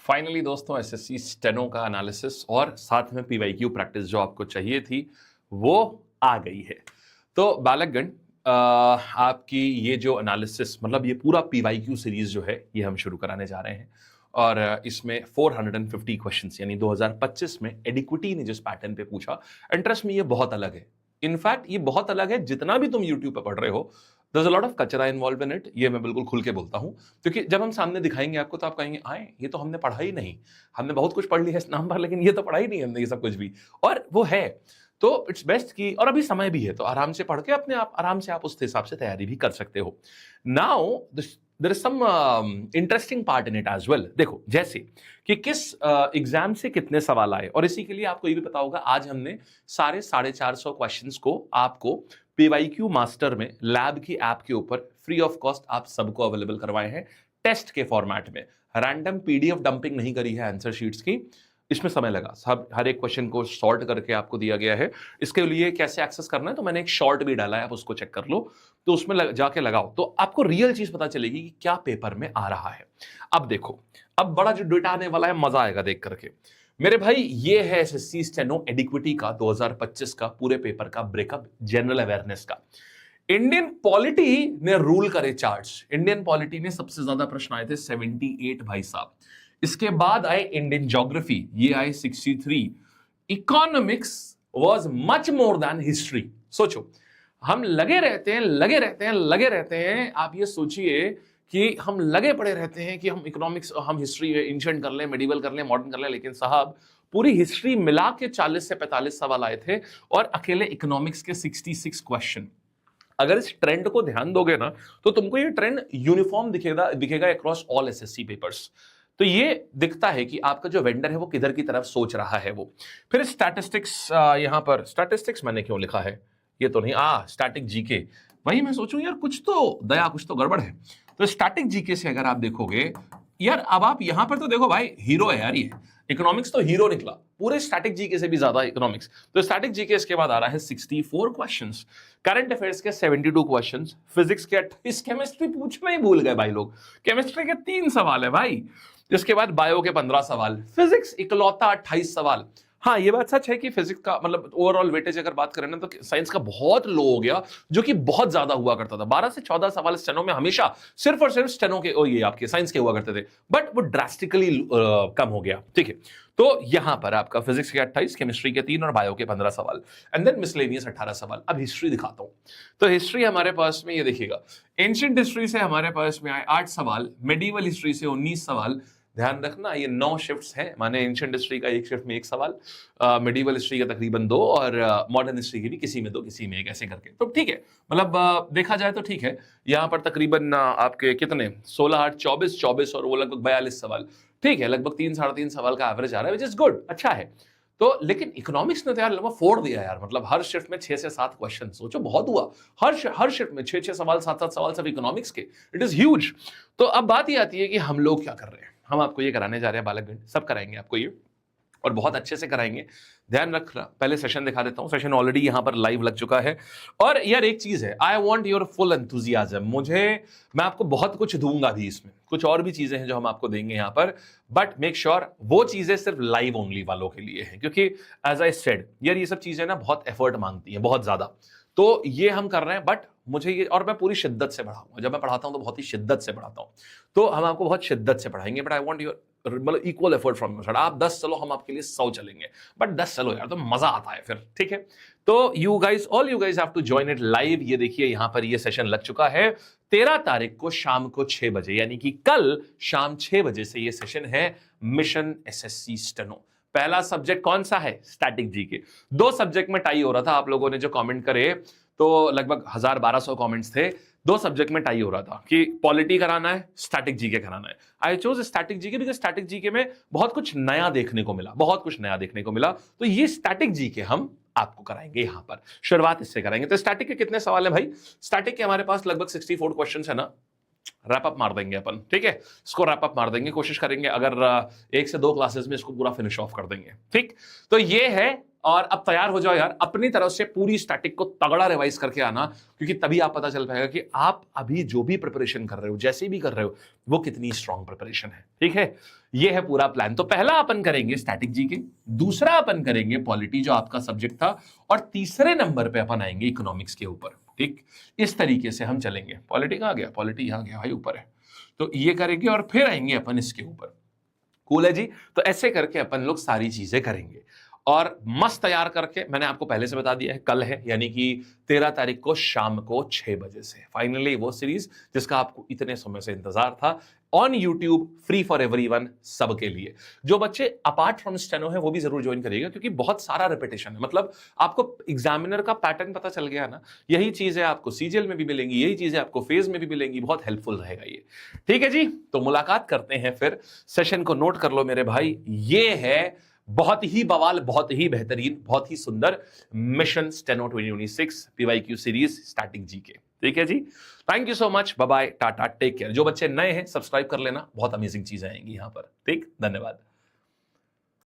Finally दोस्तों SSC steno का analysis और साथ में पीवाईक्यू प्रैक्टिस जो आपको चाहिए थी वो आ गई है। तो बालकगण आपकी ये जो एनालिसिस मतलब ये पूरा पीवाईक्यू सीरीज जो है ये हम शुरू कराने जा रहे हैं और इसमें 450 क्वेश्चंस यानी 2025 में एडिक्विटी ने जिस पैटर्न पे पूछा, इंटरेस्ट में ये बहुत अलग है। इनफैक्ट ये बहुत अलग है जितना भी तुम यूट्यूब पे पढ़ रहे हो। There's a lot of कचरा इन्वॉल्व इन इट, ये मैं बिल्कुल खुल के बोलता हूं, क्योंकि जब हम सामने दिखाएंगे आपको तो आप कहेंगे आए ये तो हमने पढ़ा ही नहीं, हमने बहुत कुछ पढ़ लिया इस नाम पर लेकिन ये तो पढ़ा ही नहीं हमने ये सब कुछ भी, और वो है। तो इट्स बेस्ट कि, और अभी समय भी है तो आराम से पढ़ के अपने आप आराम से आप उस हिसाब से तैयारी भी कर सकते हो। Now there is some interesting part in it as well. देखो जैसे कि किस एग्जाम से कितने सवाल आए, और इसी के लिए आपको ये भी पता होगा आज हमने सारे 450 क्वेश्चंस को आपको पीवाईक्यू मास्टर में लैब की ऐप के ऊपर फ्री ऑफ कॉस्ट आप सबको अवेलेबल करवाए हैं टेस्ट के फॉर्मेट में। रैंडम पीडीएफ डंपिंग नहीं करी है आंसर शीट्स की, इसमें समय लगा, सब हर एक क्वेश्चन को सॉर्ट करके आपको दिया गया है। इसके लिए कैसे एक्सेस करना है तो मैंने एक शॉर्ट भी डाला है, आप उसको चेक कर लो, तो उसमें जाके लगाओ तो आपको रियल चीज पता चलेगी कि क्या पेपर में आ रहा है। अब देखो, अब बड़ा जो डेटा आने वाला है मजा आएगा देख करके मेरे भाई। ये है एसएससी स्टेनो एडिक्विटी का 2025 का पूरे पेपर का ब्रेकअप जनरल अवेयरनेस का। इंडियन पॉलिटी ने रूल करे चार्ट्स, इंडियन पॉलिटी में सबसे ज्यादा प्रश्न आए थे 78 भाई साहब। इसके बाद आए इंडियन ज्योग्राफी, ये आए 63। Economics was much more than history. सोचो हम लगे रहते हैं लगे रहते हैं लगे रहते हैं, आप ये सोचिए कि हम लगे पड़े रहते हैं कि हम इकोनॉमिक्स, हम हिस्ट्री एंशिएंट कर लें, मेडिवल कर लें, मॉडर्न कर लें, लेकिन साहब पूरी हिस्ट्री मिला के 40 से 45 सवाल आए थे और अकेले इकोनॉमिक्स के 66 क्वेश्चन। अगर इस ट्रेंड को ध्यान दोगे ना तो तुमको ये ट्रेंड यूनिफॉर्म दिखेगा अक्रॉस ऑल एसएससी पेपर्स। तो ये दिखता है कि आपका जो वेंडर है वो किधर की तरफ सोच रहा है वो। फिर स्टैटिस्टिक्स, यहां पर स्टैटिस्टिक्स मैंने क्यों लिखा है, ये तो नहीं, स्टैटिक जीके, वही मैं सोचूं यार कुछ तो दया, कुछ तो गड़बड़ है। तो स्टैटिक जीके से अगर आप देखोगे यार, अब आप यहां पर तो देखो भाई हीरो है यार, ये इकोनॉमिक्स तो हीरो निकला पूरे स्टैटिक जीके से भी ज्यादा इकोनॉमिक्स। तो स्टैटिक जीके इसके बाद आ रहा है 64 क्वेश्चंस, करंट अफेयर्स के 72 क्वेश्चंस, फिजिक्स के 28, केमिस्ट्री पूछना ही भूल गए भाई लोग, केमिस्ट्री के 3 सवाल है भाई। इसके बाद बायो के 15 सवाल, फिजिक्स इकलौता 28 सवाल। हाँ ये बात सच है कि फिजिक्स का मतलब ओवरऑल वेटेज अगर बात करें ना तो साइंस का बहुत लो हो गया, जो कि बहुत ज्यादा हुआ करता था। 12 से 14 सवाल स्टेनो में हमेशा सिर्फ और सिर्फ स्टेनो के, ये आपके साइंस के हुआ करते थे, बट वो ड्रास्टिकली कम हो गया। ठीक है, तो यहां पर आपका फिजिक्स के 28, केमिस्ट्री के 3 और बायो के 15 सवाल, एंड देन मिसलेनियस 18 सवाल। अब हिस्ट्री दिखाता हूं, तो हिस्ट्री हमारे पास में ये देखिएगा, एंशिएंट हिस्ट्री से हमारे पास में आए 8 सवाल, मेडिवल हिस्ट्री से 19 सवाल। ध्यान रखना ये 9 शिफ्ट्स हैं, माने एंशिएंट हिस्ट्री का एक शिफ्ट में 1 सवाल, मेडिवल हिस्ट्री का तकरीबन 2 और मॉडर्न हिस्ट्री की भी किसी में 2 किसी में 1, ऐसे करके। तो ठीक है, मतलब देखा जाए तो ठीक है। यहां पर तकरीबन आपके कितने 16 8 24 24 और वो लगभग 42 सवाल। ठीक है, लगभग 3 साढ़े 3 सवाल का एवरेज आ रहा है, विच इज गुड, अच्छा है। तो लेकिन इकोनॉमिक्स ने तो यार लगभग फोड़ दिया यार, मतलब हर शिफ्ट में 6 से 7 क्वेश्चन, सोचो बहुत हुआ। हर शिफ्ट में 6 सवाल 7 सवाल सब इकोनॉमिक्स के, इट इज ह्यूज। तो अब बात ये आती है कि हम लोग क्या कर रहे हैं। हम आपको ये कराने जा रहे हैं बालकगण, सब कराएंगे आपको ये, और बहुत अच्छे से कराएंगे। ध्यान रखना, पहले सेशन दिखा देता हूं, सेशन ऑलरेडी यहां पर लाइव लग चुका है। और यार एक चीज है, I want your full enthusiasm. मैं आपको बहुत कुछ दूंगा भी, इसमें कुछ और भी चीजें हैं जो हम आपको देंगे यहां पर, बट मेक श्योर वो चीजें सिर्फ लाइव ओनली वालों के लिए हैं, क्योंकि एज आई सेड यार ये सब चीजें ना बहुत एफर्ट मांगती हैं, बहुत ज्यादा। तो ये हम कर रहे हैं, बट मुझे ये, और मैं पूरी शिद्दत से पढ़ाऊंगा, जब मैं पढ़ाता हूं तो बहुत ही शिद्दत से पढ़ाता हूं, तो हम आपको बहुत शिद्दत से पढ़ाएंगे, बट आई वांट योर मतलब equal effort from your side. आप 10 चलो, हम आपके लिए 100 चलेंगे, बट 10 चलो यार तो मजा आता है फिर। ठीक है, तो you guys have to join it live. ये देखिए यहां पर ये सेशन लग चुका है 13 तारीख को शाम को 6 बजे, यानी कि कल शाम 6 बजे से ये सेशन है मिशन एसएससी स्टेनो। पहला सब्जेक्ट कौन सा है, स्टैटिक जीके। 2 सब्जेक्ट में टाई हो रहा था, आप लोगों ने जो कमेंट करे तो लगभग 1000-1200 कमेंट्स थे, 2 सब्जेक्ट में टाई हो रहा था कि पॉलिटी कराना है, स्टैटिक जीके कराना है। I chose static GK because static GK में बहुत कुछ नया देखने को मिला, बहुत कुछ नया देखने को मिला। तो ये स्टैटिक जीके हम आपको कराएंगे, यहां पर शुरुआत इससे कराएंगे। तो स्टैटिक के कितने सवाल है भाई, स्टैटिक के हमारे पास लगभग 64 क्वेश्चन है ना, रैप अप मार देंगे अपन। ठीक है, इसको रैप अप मार देंगे, कोशिश करेंगे अगर 1 से 2 क्लासेस में इसको पूरा फिनिश ऑफ कर देंगे। ठीक, तो ये है और अब तैयार हो जाओ यार, अपनी तरफ से पूरी स्टैटिक को तगड़ा रिवाइज करके आना, क्योंकि तभी आप पता चल पाएगा कि आप अभी जो भी प्रिपरेशन कर रहे हो, जैसे भी कर रहे हो, वो कितनी स्ट्रांग प्रिपरेशन है। ठीक है, ये है पूरा प्लान। तो पहला अपन करेंगे स्टैटिक जीके, दूसरा अपन करेंगे पॉलिटी जो आपका सब्जेक्ट था, और तीसरे नंबर पे अपन आएंगे इकोनॉमिक्स के ऊपर। ठीक, इस तरीके से हम चलेंगे। पॉलिटी कहां गया, पॉलिटी यहां गया भाई, ऊपर है, तो ये करेंगे और फिर आएंगे अपन इसके ऊपर। कूल है जी। तो ऐसे करके अपन लोग सारी चीजें करेंगे और मस्त तैयार करके, मैंने आपको पहले से बता दिया है, कल है यानी कि 13 तारीख को शाम को 6 बजे से फाइनली वो सीरीज जिसका आपको इतने समय से इंतजार था, on YouTube, free for everyone, सबके लिए। जो बच्चे अपार्ट फ्रॉम स्टेनो है वो भी जरूर ज्वाइन करिएगा, क्योंकि बहुत सारा रिपीटेशन है। मतलब आपको एग्जामिनर का पैटर्न पता चल गया ना, यही चीजें आपको सीजीएल में भी मिलेंगी, यही चीजें आपको फेज में भी मिलेंगी, बहुत हेल्पफुल रहेगा ये। ठीक है जी, तो मुलाकात करते हैं फिर। सेशन को नोट कर लो मेरे भाई, ये है बहुत ही बवाल, बहुत ही बेहतरीन, बहुत ही सुंदर mission steno 2026 PYQ series static GK. ठीक है जी, thank you so much, bye bye, ta-ta, take care. जो बच्चे नए हैं सब्सक्राइब कर लेना, बहुत अमेजिंग चीजें आएंगी यहां पर। ठीक, धन्यवाद।